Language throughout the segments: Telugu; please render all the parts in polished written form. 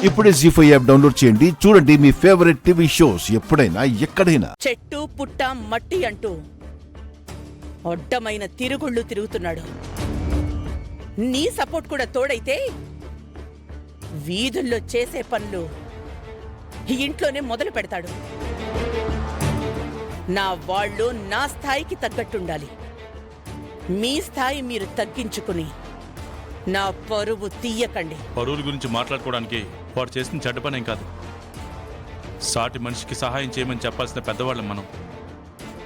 ఇప్పుడే జీ5 యాప్ డౌన్లోడ్ చేయండి. చూడండి మీ ఫేవరెట్ టీవీ షోస్ ఎప్పుడైనా ఎక్కడైనా. చెట్టు పుట్ట మట్టి అంటూ అడ్డమైన తిరుగుళ్ళు తిరుగుతున్నాడు. నీ సపోర్ట్ కూడా తోడైతే వీధుల్లో చేసే పనులు ఇంట్లోనే మొదలు పెడతాడు. నా వాళ్ళు నా స్థాయికి తగ్గట్టుండాలి. మీ స్థాయి మీరు తగ్గించుకుని నా పరువు తీయకండి. పరువుల గురించి మాట్లాడుకోవడానికి వాడు చేసిన చెడ్డ పనేం కాదు. సాటి మనిషికి సహాయం చేయమని చెప్పాల్సిన పెద్దవాళ్ళం మనం.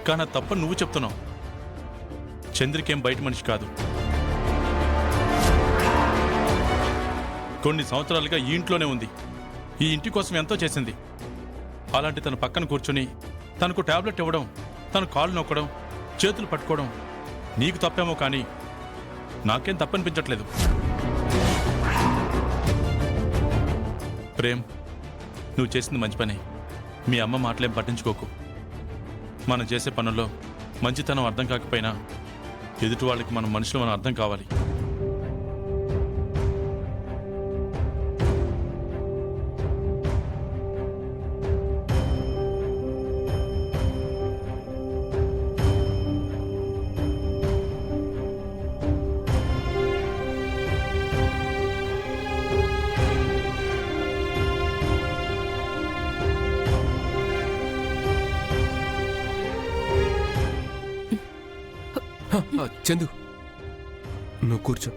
కానీ తప్ప నువ్వు చెప్తున్నావు. చంద్రికేం బయట మనిషి కాదు. కొన్ని సంవత్సరాలుగా ఈ ఇంట్లోనే ఉంది. ఈ ఇంటి కోసం ఎంతో చేసింది. అలాంటి తన పక్కన కూర్చొని తనకు టాబ్లెట్ ఇవ్వడం, తన కాళ్ళు నొక్కడం, చేతులు పట్టుకోవడం నీకు తప్పేమో కానీ నాకేం తప్పనిపించట్లేదు. ప్రేమ్, నువ్వు చేసింది మంచి పనే. మీ అమ్మ మాటలేం పట్టించుకోకు. మనం చేసే పనుల్లో మంచితనం అర్థం కాకపోయినా ఎదుటి వాళ్ళకి మనం మనుషులు మనం అర్థం కావాలి. చందు, నువ్వు కూర్చో.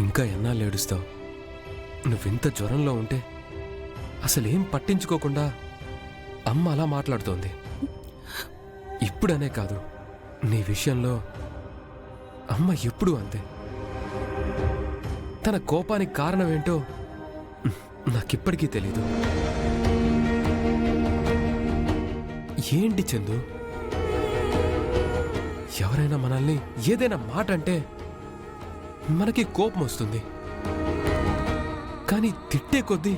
ఇంకా ఎన్నాళ్ళు ఏడుస్తావు? నువ్వింత జ్వరంలో ఉంటే అసలేం పట్టించుకోకుండా అమ్మ అలా మాట్లాడుతోంది. ఇప్పుడనే కాదు, నీ విషయంలో అమ్మ ఎప్పుడూ అంతే. తన కోపానికి కారణం ఏంటో నాకిప్పటికీ తెలీదు. ఏంటి చందు, ఎవరైనా మనల్ని ఏదైనా మాట అంటే మనకి కోపం వస్తుంది. కానీ తిట్టే కొద్దీ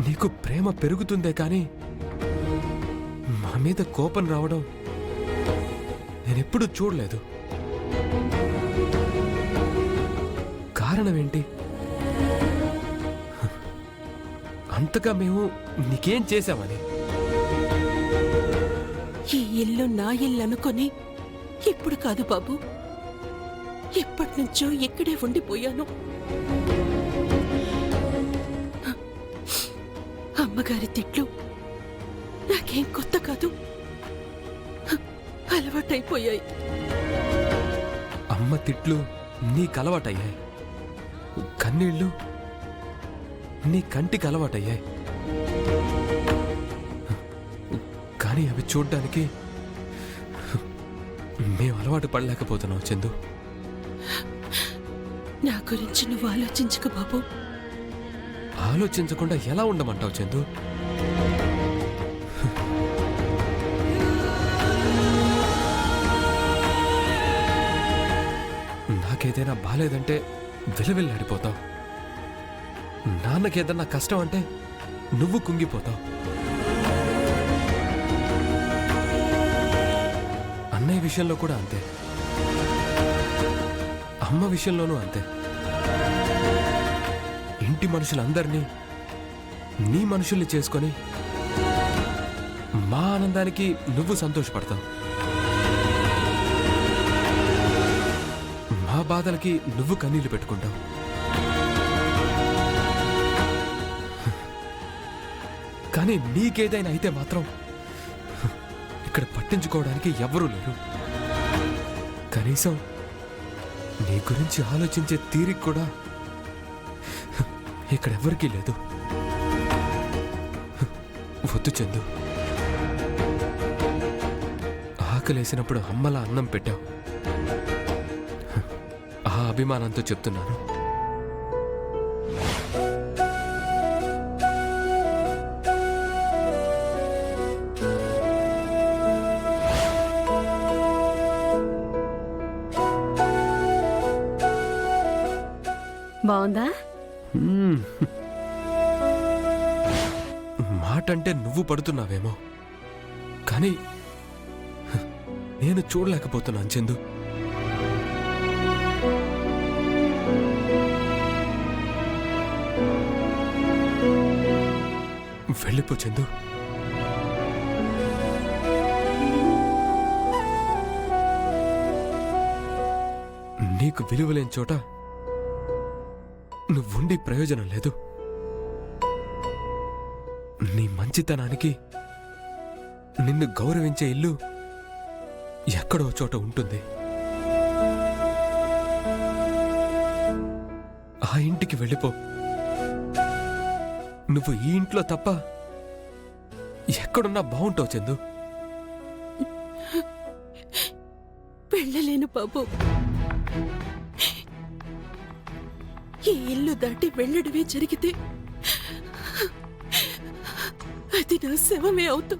నీకు ప్రేమ పెరుగుతుందే కానీ మా మీద కోపం రావడం నేనెప్పుడు చూడలేదు. కారణం ఏంటి? అంతగా మేము నీకేం చేశామని? ఈ ఇల్లు నా ఇల్లు అనుకొని ఇప్పుడు కాదు బాబు, ఎప్పటినుంచో ఇక్కడే ఉండిపోయాను. అమ్మగారి తిట్లు నాకేం కొత్త కాదు, అలవాటైపోయాయి. అమ్మ తిట్లు నీకు అలవాటయ్యాయి, కన్నీళ్ళు నీ కంటికి అలవాటయ్యాయి. కానీ అవి చూడ్డానికి మేము అలవాటు పడలేకపోతున్నాం చందు. నా గురించి నువ్వు ఆలోచించకు బాబు. ఆలోచించకుండా ఎలా ఉండమంటావు చందు? నాకేదైనా బాలేదంటే విలవిల్లాడిపోతావు. నాన్నకేదన్నా కష్టం అంటే నువ్వు కుంగిపోతావు. అన్నయ్య విషయంలో కూడా అంతే, అమ్మ విషయంలోనూ అంతే. ఇంటి మనుషులందరినీ నీ మనుషుల్ని చేసుకొని మా ఆనందానికి నువ్వు సంతోషపడతావు, మా బాధలకి నువ్వు కన్నీళ్లు పెట్టుకుంటావు. కానీ నీకేదైనా అయితే మాత్రం ఇక్కడ పట్టించుకోవడానికి ఎవ్వరూ లేరు. కనీసం నీ గురించి ఆలోచించే తీరిక కూడా ఇక్కడెవ్వరికీ లేదు. వద్దు చందు, ఆకలేసినప్పుడు అమ్మలా అన్నం పెట్టావు. ఆ అభిమానంతో చెప్తున్నాను. బాగుందా? మాట అంటే నువ్వు పడుతున్నావేమో, కానీ నేను చూడలేకపోతున్నాను చందు. వెళ్ళిపో చందు. నీకు విలువలేని చోట నువ్వుండి ప్రయోజనం లేదు. నీ మంచితనానికి నిన్ను గౌరవించే ఇల్లు ఎక్కడో చోట ఉంటుంది. ఆ ఇంటికి వెళ్ళిపో. నువ్వు ఈ ఇంట్లో తప్ప ఎక్కడున్నా బాగుంటావు చందు. వెళ్ళలేను బాబు. ఈ ఇల్లు దాటి వెళ్ళడమే జరిగితే అది నా శవమే అవుతాం.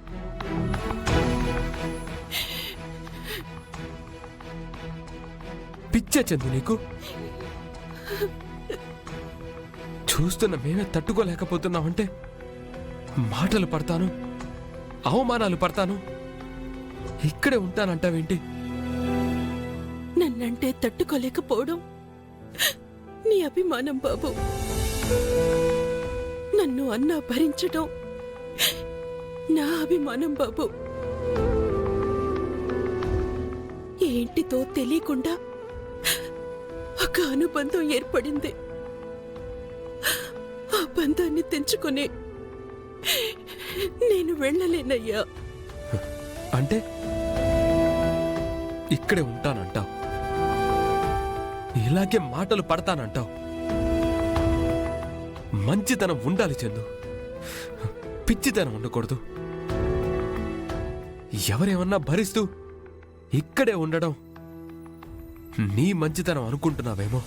పిచ్చే చందు నీకు. చూస్తున్న మేమే తట్టుకోలేకపోతున్నామంటే మాటలు పడతాను, అవమానాలు పడతాను, ఇక్కడే ఉంటానంటావేంటి? నన్నంటే తట్టుకోలేకపోవడం నీ అభిమానం బాబు. నన్ను అన్నా భరించడం నా అభిమానం బాబు. ఏంటితో తెలియకుండా ఒక అనుబంధం ఏర్పడింది. ఆ బంధాన్ని తెంచుకుని నేను వెళ్ళలేనయ్యా. అంటే ఇక్కడే ఉంటానంటావు, ఇలాగే మాటలు పడతానంటావు. మంచితనం ఉండాలి చందు, పిచ్చితనం ఉండకూడదు. ఎవరేమన్నా భరిస్తూ ఇక్కడే ఉండడం నీ మంచితనం అనుకుంటున్నావేమో.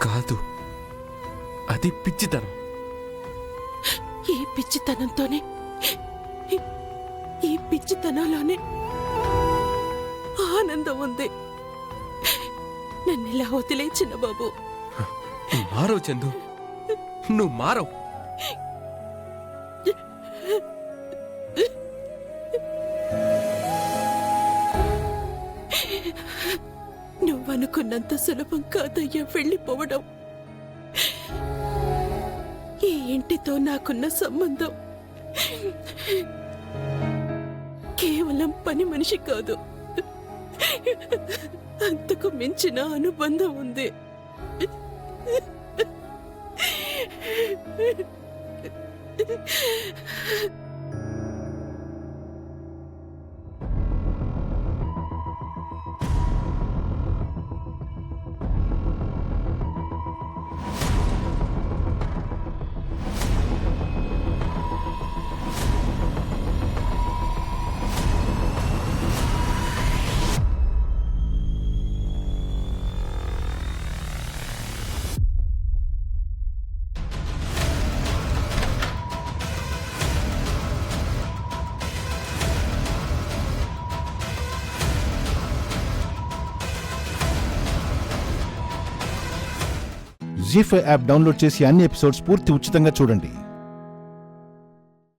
కాదు, అది పిచ్చితనం. ఈ పిచ్చితనంతోనే ఈ పిచ్చితనంలోనే ఆనందం ఉంది. నన్నిలా వదిలే చిన్న బాబు. మారవు చందు, నువ్వు మారవు. నువ్వనుకున్నంత సులభం కాదయ్యా వెళ్ళిపోవడం. ఈ ఇంటితో నాకున్న సంబంధం కేవలం పని మనిషి కాదు, అంతకు మించిన అనుబంధం ఉంది. జీ5 యాప్ డౌన్లోడ్ చేసి అన్ని ఎపిసోడ్స్ పూర్తి ఉచితంగా చూడండి.